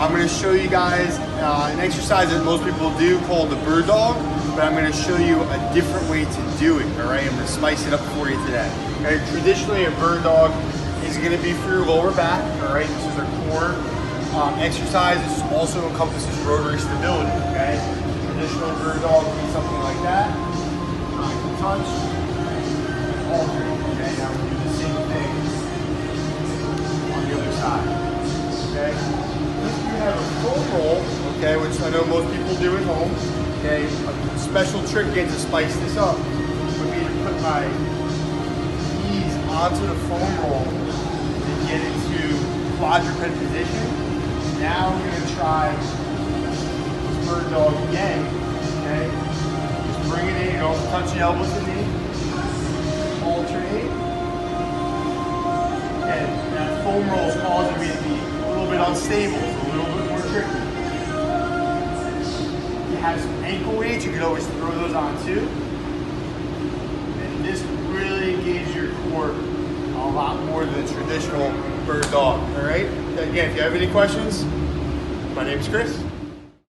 I'm going to show you guys an exercise that most people do called the bird dog, but I'm going to show you a different way to do it, all right? I'm going to spice it up for you today. Okay? Traditionally, a bird dog is going to be for your lower back, all right? This is our core exercise. This also encompasses rotary stability, okay? Traditional bird dog would be something like that. Touch, alternate, okay? Now we'll do the same thing on the other side, okay? If you have a full roll, okay, which I know most people do at home, okay, a special trick again to spice this up would be to put my knees onto the foam roll and get into quadruped position. Now I'm going to try this bird dog again, okay? Just bring it in, you don't touch the elbows to the knee, alternate. And that foam roll is causing me to be a little bit unstable, so a little bit more tricky. You have some ankle weights, you can always throw those on too. And this really engages your core a lot more than the traditional bird dog, all right? Again, if you have any questions, my name is Chris.